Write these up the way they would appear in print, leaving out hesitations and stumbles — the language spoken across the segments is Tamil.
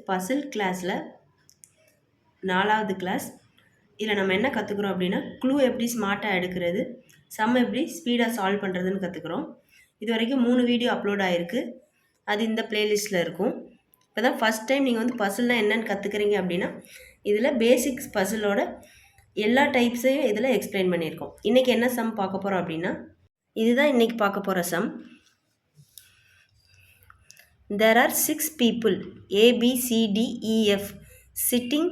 பசில் கிளாஸில் 4வது கிளாஸ். இதில் நம்ம என்ன கற்றுக்குறோம் அப்படின்னா, க்ளூ எப்படி ஸ்மார்ட்டாக எடுக்கிறது, சம் எப்படி ஸ்பீடாக சால்வ் பண்ணுறதுன்னு கற்றுக்குறோம். இது வரைக்கும் 3 வீடியோ அப்லோட் ஆகிருக்கு. அது இந்த பிளேலிஸ்ட்டில் இருக்கும். இப்போ தான் ஃபஸ்ட் டைம் நீங்கள் வந்து பசில்னால் என்னென்னு கற்றுக்குறீங்க அப்படின்னா, இதில் பேசிக்ஸ் பசிலோட எல்லா டைப்ஸையும் இதில் எக்ஸ்பிளைன் பண்ணியிருக்கோம். இன்றைக்கி என்ன சம் பார்க்க போகிறோம் அப்படின்னா, இதுதான் இன்றைக்கி பார்க்க போகிற some. There are 6 people A, B, C, D, E, F sitting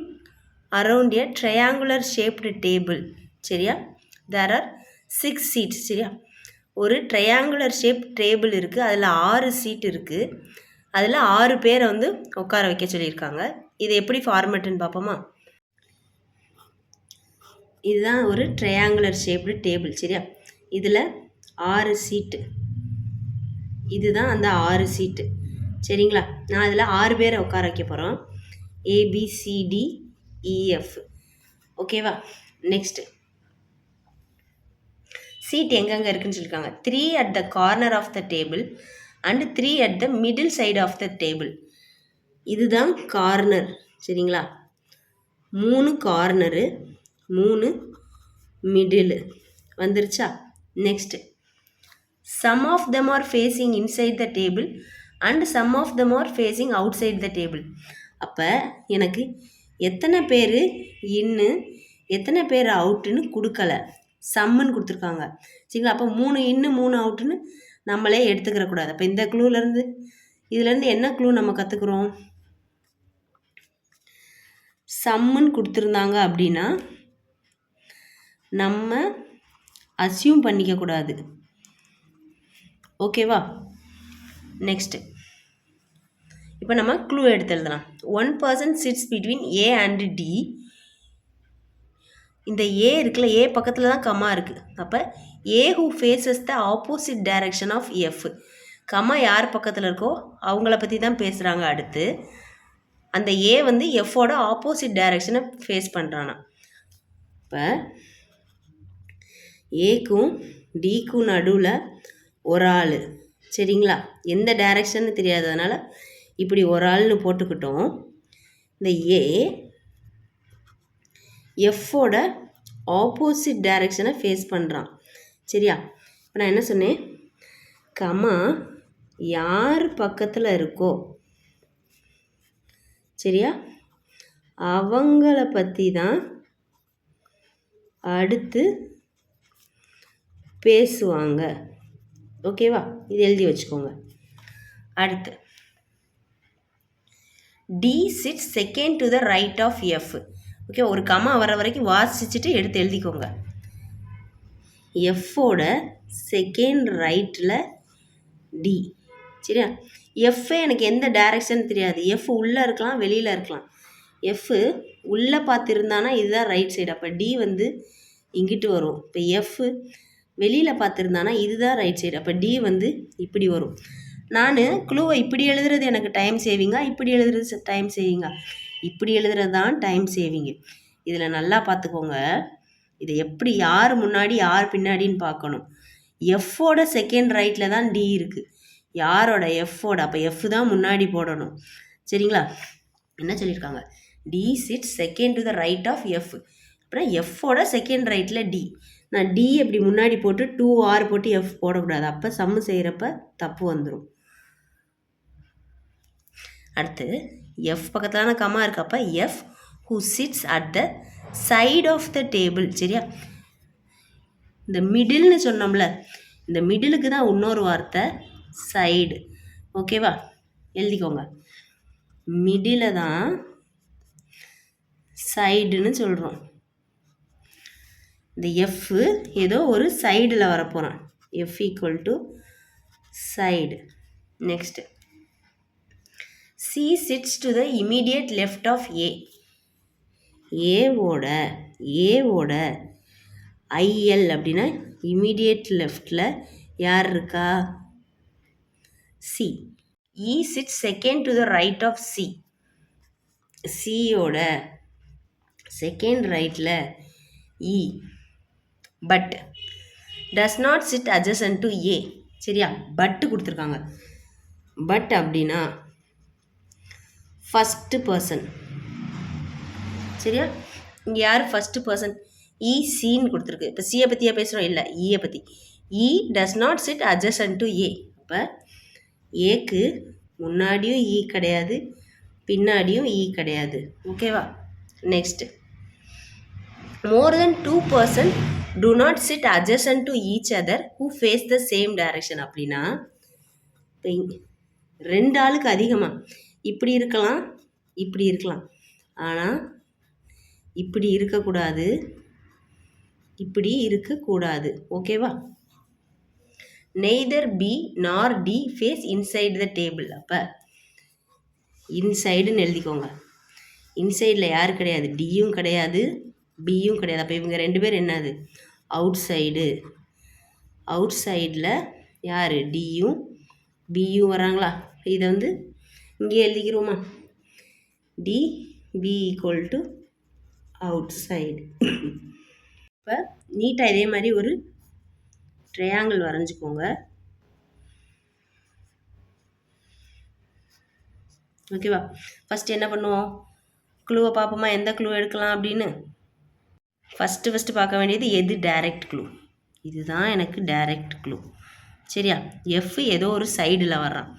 around a triangular shaped table. சரியா? There are 6 seats. சரியா? ஒரு ட்ரையாங்குலர் ஷேப் டேபிள் இருக்குது. அதில் 6 சீட் இருக்குது. அதில் 6 பேரை வந்து உட்கார வைக்க சொல்லியிருக்காங்க. இது எப்படி ஃபார்மேட்டுன்னு பார்ப்போமா? இதுதான் ஒரு ட்ரையாங்குலர் ஷேப்டு டேபிள். சரியா? இதில் 6 சீட்டு. இதுதான் அந்த 6 சீட்டு. சரிங்களா? நான் அதில் 6 பேரை உட்கார வைக்க போகிறோம். ABCDEF. ஓகேவா? நெக்ஸ்ட்டு சீட் எங்கெங்கே இருக்குதுன்னு சொல்லியிருக்காங்க. 3 at the corner of the table and 3 at the middle side of the table. இதுதான் கார்னர். சரிங்களா? 3 கார்னரு, 3 மிடில் வந்துருச்சா? Next some of them are facing inside the table and some of them are facing outside the table. அப்போ எனக்கு எத்தனை பேர் இன்னு எத்தனை பேர் அவுட்டுன்னு கொடுக்கல, சம்முன்னு கொடுத்துருக்காங்க. சரிங்களா? அப்போ 3 இன்னு 3 அவுட்டுன்னு நம்மளே எடுத்துக்கிற கூடாது. அப்போ இந்த க்ளூலேருந்து இதுலேருந்து என்ன க்ளூ நம்ம கற்றுக்குறோம்? சம்முன்னு கொடுத்துருந்தாங்க அப்படின்னா நம்ம அஸ்யூம் பண்ணிக்கக்கூடாது. ஓகேவா? நெக்ஸ்ட்டு இப்போ நம்ம க்ளூ எடுத்து எழுதலாம். 1 person sits between A and D. இந்த ஏ இருக்குல்ல, ஏ பக்கத்தில் தான் கம்மா இருக்குது. அப்போ A who faces the opposite direction of F. கம்மா யார் பக்கத்தில் இருக்கோ அவங்கள பற்றி தான் பேசுகிறாங்க. அடுத்து அந்த ஏ வந்து எஃபோட ஆப்போசிட் டைரக்ஷனை ஃபேஸ் பண்ணுறானா. இப்போ ஏக்கும் டிக்கும் நடுவில் ஒரு ஆள். சரிங்களா? எந்த டைரக்ஷன்னு தெரியாததுனால இப்படி ஒரு ஆள்னு போட்டுக்கிட்டோம். இந்த ஏ எஃபோட ஆப்போசிட் டைரக்ஷனை ஃபேஸ் பண்ணுறான். சரியா? இப்போ நான் என்ன சொன்னேன்? கமா யார் பக்கத்தில் இருக்கோ, சரியா, அவங்கள பற்றி தான் அடுத்து பேசுவாங்க. ஓகேவா? இது எழுதி வச்சுக்கோங்க. அடுத்து D sits second to the right of F. Okay, ஒரு கமா வர வரைக்கும் வாசிச்சுட்டு எடுத்து எழுதிக்கோங்க. எஃப்போட செகண்ட் ரைட்டில் டி. சரியா? எஃப்பே எனக்கு எந்த டைரக்ஷன் தெரியாது. எஃப் உள்ளே இருக்கலாம், வெளியில் இருக்கலாம். எஃப் உள்ளே பார்த்துருந்தானா இதுதான் ரைட் சைடு. அப்போ டி வந்து இங்கிட்டு வரும். இப்போ எஃப் வெளியில் பார்த்துருந்தானா இதுதான் ரைட் சைடு. அப்போ டி வந்து இப்படி வரும். நான் க்ளூவை இப்படி எழுதுறது எனக்கு டைம் சேவிங்கா, இப்படி எழுதுறது டைம் சேவிங்கா? இப்படி எழுதுறது தான் டைம் சேவிங்கு. இதில் நல்லா பார்த்துக்கோங்க. இதை எப்படி யார் முன்னாடி யார் பின்னாடின்னு பார்க்கணும். எஃப்போட செகண்ட் ரைட்டில் தான் டி இருக்குது. யாரோட? எஃப்போட. அப்போ எஃப் தான் முன்னாடி போடணும். சரிங்களா? என்ன சொல்லியிருக்காங்க? D sit second to the right of F. அப்புறம் எஃப்போட செகண்ட் ரைட்டில் டி. நான் டி அப்படி முன்னாடி போட்டு 2R போட்டு எஃப் போடக்கூடாது. அப்போ சம்மு செய்கிறப்ப தப்பு வந்துடும். அடுத்து எஃப் பக்கத்திலான கம்மா இருக்கப்போ F who sits at the side of the table. சரியா? இந்த மிடில்னு சொன்னோம்ல, இந்த மிடிலுக்கு தான் இன்னொரு வார்த்தை சைடு. ஓகேவா? எழுதிக்கோங்க. மிடில தான் சைடுன்னு சொல்கிறோம். இந்த எஃப் ஏதோ ஒரு சைடில் வரப்போகிறான். F equal to side. Next C sits to the immediate left of A. ஏவோட ஐஎல் அப்படின்னா இமீடியட் லெஃப்டில் யார் இருக்கா? C. E sits second to the right of C. சியோட செகண்ட் ரைட்டில் E. But does not sit adjacent to A. சரியா? பட்டு கொடுத்துருக்காங்க. பட் அப்படின்னா ஃபஸ்ட்டு பர்சன். சரியா? இங்கே யார் ஃபஸ்ட்டு பர்சன்? இ சின்னு கொடுத்துருக்கு. இப்போ சியை பற்றியா பேசுகிறோம்? இல்லை, ஈயை பற்றி. E does not sit adjacent to A. அப்போ ஏக்கு முன்னாடியும் இ கிடையாது, பின்னாடியும் இ கிடையாது. ஓகேவா? Next, more than 2 person do not sit adjacent to each other who face the same direction. அப்படின்னா இப்போ 2 ஆளுக்கு அதிகமாக இப்படி இருக்கலாம், இப்படி இருக்கலாம், ஆனால் இப்படி இருக்கக்கூடாது, இப்படி இருக்கக்கூடாது. ஓகேவா? Neither B nor D face inside the table. அப்போ இன்சைடுன்னு எழுதிக்கோங்க. இன்சைடில் யார் கிடையாது? டியும் கிடையாது, பியும் கிடையாது. அப்போ இவங்க 2 பேர் என்னது? Out side. அவுட் சைடில் யார்? டியும் பியும் வராங்களா? இதை வந்து இங்கே எழுதிக்கிறோமா? D B equal to outside. இப்போ நீட்டாக இதே மாதிரி ஒரு ட்ரையாங்கிள் வரைஞ்சிக்கோங்க. ஓகேவா? ஃபஸ்ட்டு என்ன பண்ணுவோம்? க்ளூவை பார்ப்போமா? எந்த க்ளூ எடுக்கலாம் அப்படின்னு. ஃபஸ்ட்டு பார்க்க வேண்டியது எது டைரக்ட் க்ளூ. இதுதான் எனக்கு டைரக்ட் க்ளூ. சரியா? எஃப் ஏதோ ஒரு சைடில் வர்றான்.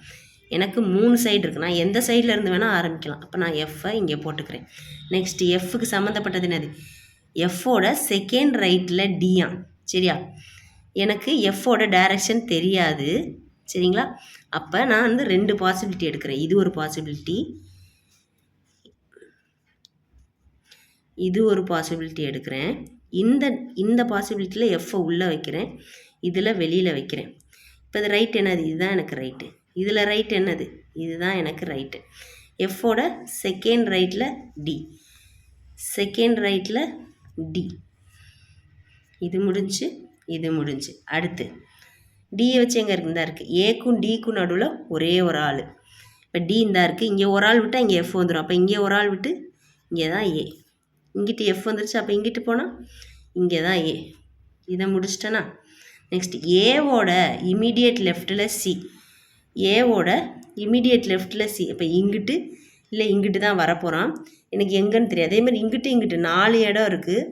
எனக்கு 3 சைடு இருக்குது. நான் எந்த சைடில் இருந்து வேணால் ஆரம்பிக்கலாம். அப்போ நான் எஃப்பை இங்கே போட்டுக்கிறேன். நெக்ஸ்ட்டு எஃப்க்கு சம்மந்தப்பட்டது என்னது? எஃப்போட செகண்ட் ரைட்டில் டியான். சரியா? எனக்கு எஃப்போட டைரக்ஷன் தெரியாது. சரிங்களா? அப்போ நான் வந்து 2 பாசிபிலிட்டி எடுக்கிறேன். இது ஒரு பாசிபிலிட்டி, இது ஒரு பாசிபிலிட்டி எடுக்கிறேன். இந்த பாசிபிலிட்டியில் எஃப்பை உள்ளே வைக்கிறேன், இதில் வெளியில் வைக்கிறேன். இப்போ இது ரைட் என்னது? இதுதான் எனக்கு ரைட்டு. இதில் ரைட் என்னது? இதுதான் எனக்கு ரைட்டு. எஃப்போட செகண்ட் ரைட்டில் டி, செகண்ட் ரைட்டில் டி. இது முடிஞ்சு, இது முடிஞ்சு. அடுத்து டியை வச்சு எங்கே இருக்குது? இந்தா இருக்குது. ஏக்கும் டிக்கும் நடுவில் ஒரே ஒரு ஆள். இப்போ டி இந்தா இருக்குது. இங்கே ஒரு ஆள் விட்டால் இங்கே எஃப் வந்துடும். அப்போ இங்கே ஒரு ஆள் விட்டு இங்கே தான் ஏ. இங்கிட்டு எஃப் வந்துருச்சு. அப்போ இங்கிட்டு போனால் இங்கே தான் ஏ. இதை முடிச்சிட்டேன்னா நெக்ஸ்ட் ஏவோட இமீடியட் லெஃப்ட்டில் சி. ஏவோட இமீடியட் லெஃப்ட்டில் சி. அப்போ இங்கிட்டு இல்லை இங்கிட்டு தான் வரப்போகிறான். எனக்கு எங்கேன்னு தெரியாது. அதேமாதிரி இங்கிட்டு 4 இடம் இருக்குது.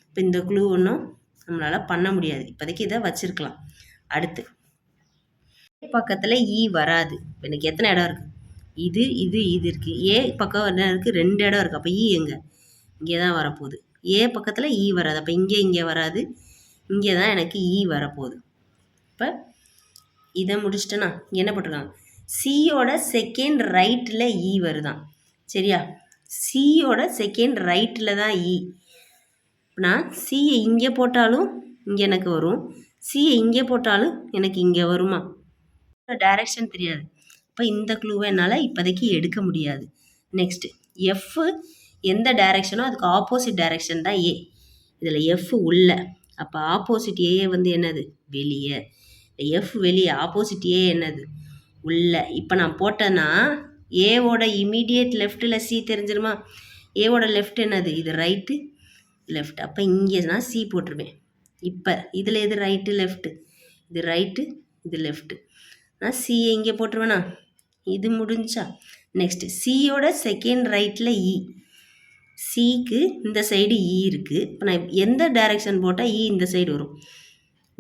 இப்போ இந்த க்ளூ ஒன்றும் நம்மளால் பண்ண முடியாது. இப்போதைக்கு இதை வச்சுருக்கலாம். அடுத்து பக்கத்தில் இ வராது. இப்போ எனக்கு எத்தனை இடம் இருக்குது? இது இருக்குது. ஏ பக்கம் என்ன இருக்குது? 2 இடம் இருக்குது. அப்போ இ எங்கே? இங்கே தான் வரப்போகுது. ஏ பக்கத்தில் இ வராது. அப்போ இங்கே வராது, இங்கே தான் எனக்கு இ வரப்போகுது. இப்போ இதை முடிச்சிட்டேன்னா என்ன போட்டிருக்காங்க? சியோட செகண்ட் ரைட்டில் இ வருதான். சரியா? சியோட செகண்ட் ரைட்டில் தான் இ. நான் சியை இங்கே போட்டாலும் இங்கே எனக்கு வரும், சியை இங்கே போட்டாலும் எனக்கு இங்கே வருமா? டைரக்ஷன் தெரியாது. அப்போ இந்த க்ளூவை என்னால் இப்போதைக்கு எடுக்க முடியாது. நெக்ஸ்ட்டு எஃப் எந்த டைரக்ஷனோ அதுக்கு ஆப்போசிட் டைரக்ஷன் தான் ஏ. இதில் எஃப் உள்ள, அப்போ ஆப்போசிட் ஏ வந்து என்னது? வெளியே. எஃப் வெளியே, ஆப்போசிட் ஏ என்னது? உள்ள. இப்போ நான் போட்டேன்னா ஏவோட இமீடியட் லெஃப்ட்டில் சி தெரிஞ்சிருமா? ஏவோட லெஃப்ட் என்னது? இது ரைட்டு லெஃப்ட். அப்போ இங்கே நான் சி போட்டுருவேன். இப்போ இதில் எது ரைட்டு லெஃப்ட்டு? இது ரைட்டு, இது லெஃப்ட்டு. நான் சியை இங்கே போட்டுருவேண்ணா. இது முடிஞ்சா நெக்ஸ்ட்டு சியோட செகண்ட் ரைட்டில் இ. சிக்கு இந்த சைடு இ இருக்குது. இப்போ நான் எந்த டைரக்ஷன் போட்டால் இ இந்த சைடு வரும்?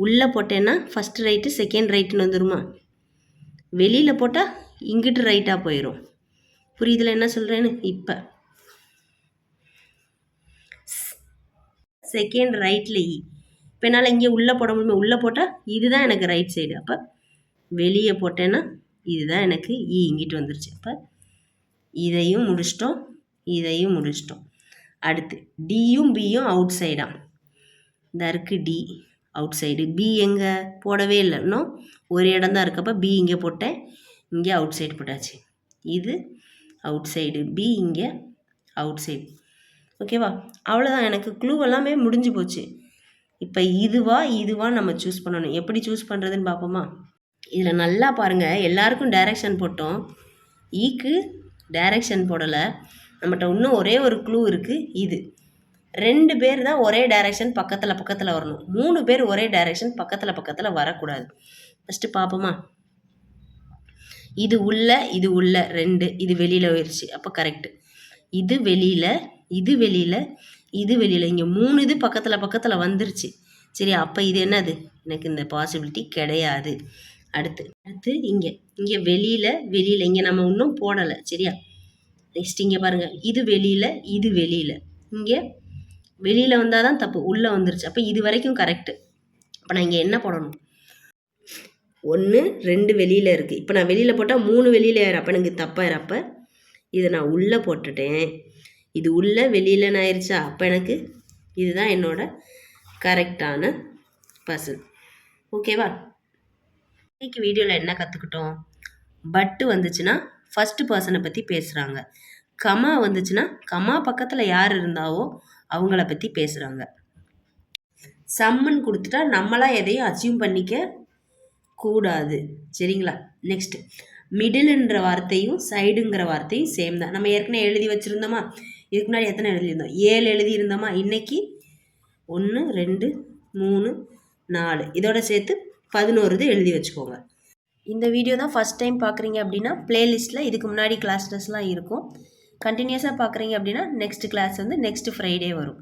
உள்ளே போட்டேன்னா ஃபஸ்ட்டு ரைட்டு செகண்ட் ரைட்டுன்னு வந்துடுமா? வெளியில் போட்டால் இங்கிட்டு ரைட்டாக போயிடும். புரியுதுல என்ன சொல்கிறேன்னு? இப்போ செகண்ட் ரைட்டில் இ. இப்போ என்னால் இங்கே உள்ளே போட முடியுமா? உள்ளே போட்டால் இதுதான் எனக்கு ரைட் சைடு. அப்போ வெளியே போட்டேன்னா இதுதான் எனக்கு இ இங்கிட்டு வந்துருச்சு. அப்போ இதையும் முடிச்சிட்டோம், இதையும் முடிச்சிட்டோம். அடுத்து டியும் பியும் அவுட் சைடாக இந்த இருக்குது. டி அவுட் சைடு, பி எங்கே? போடவே இல்லை, இன்னும் ஒரு இடம் தான் இருக்குது. அப்போ பி இங்கே போட்டேன், இங்கே அவுட் சைடு போட்டாச்சு. இது அவுட் சைடு, பி இங்கே அவுட் சைடு. ஓகேவா? அவ்வளோதான், எனக்கு க்ளூ எல்லாமே முடிஞ்சு போச்சு. இப்போ இதுவா நம்ம சூஸ் பண்ணணும். எப்படி சூஸ் பண்ணுறதுன்னு பார்ப்போமா? இதில் நல்லா பாருங்கள், எல்லாருக்கும் டைரக்ஷன் போட்டோம், ஈக்கு டைரக்ஷன் போடலை. நம்மகிட்ட இன்னும் ஒரே ஒரு க்ளூ இருக்குது. இது 2 பேர் தான் ஒரே டைரக்ஷன் பக்கத்தில் வரணும். 3 பேர் ஒரே டைரக்ஷன் பக்கத்தில் வரக்கூடாது. ஃபஸ்ட்டு பார்ப்போமா? இது உள்ள 2 இது வெளியில் போயிடுச்சு. அப்போ கரெக்டு. இது வெளியில், இது வெளியில், இது வெளியில், இங்கே 3 இது பக்கத்தில் வந்துருச்சு. சரி, அப்போ இது என்னது? எனக்கு இந்த பாசிபிலிட்டி கிடையாது. அடுத்து இங்கே வெளியில் இங்கே நம்ம இன்னும் போடலை. சரியா? நெக்ஸ்ட் இங்கே பாருங்கள், இது வெளியில், இங்கே வெளியில் வந்தால் தான் தப்பு, உள்ளே வந்துருச்சு. அப்போ இது வரைக்கும் கரெக்டு. அப்போ நான் இங்கே என்ன போடணும்? 1 2 வெளியில் இருக்குது. இப்போ நான் வெளியில் போட்டால் 3 வெளியில் ஏறும். அப்போ எனக்கு தப்பாயிரும். அப்போ இதை நான் உள்ளே போட்டுட்டேன். இது உள்ளே வெளியிலன்னு ஆயிடுச்சா? அப்போ எனக்கு இதுதான் என்னோட கரெக்டான பர்சன். ஓகேவா? இன்னைக்கு வீடியோவில் என்ன கற்றுக்கிட்டோம்? பட்டு வந்துச்சுன்னா ஃபஸ்ட்டு பர்சனை பற்றி பேசுகிறாங்க. கமா வந்துச்சுன்னா கமா பக்கத்தில் யார் இருந்தாவோ அவங்கள பற்றி பேசுகிறாங்க. சம்முன்னு கொடுத்துட்டா நம்மளாம் எதையும் அச்சீவ் பண்ணிக்க கூடாது. சரிங்களா? நெக்ஸ்ட்டு மிடில்ன்ற வார்த்தையும் சைடுங்கிற வார்த்தையும் சேம் தான். நம்ம ஏற்கனவே எழுதி வச்சுருந்தோமா? இதுக்கு முன்னாடி எத்தனை எழுதியிருந்தோம்? 7 எழுதியிருந்தோமா? இன்றைக்கி 1 2 3 4 இதோட சேர்த்து 11 இது எழுதி வச்சுக்கோங்க. இந்த வீடியோ தான் ஃபஸ்ட் டைம் பார்க்குறீங்க அப்படின்னா ப்ளேலிஸ்ட்டில் இதுக்கு முன்னாடி கிளாஸஸ்லாம் இருக்கும். கண்டினியூஸாக பார்க்குறீங்க அப்படின்னா நெக்ஸ்ட் கிளாஸ் வந்து நெக்ஸ்ட் ஃப்ரைடே வரும்.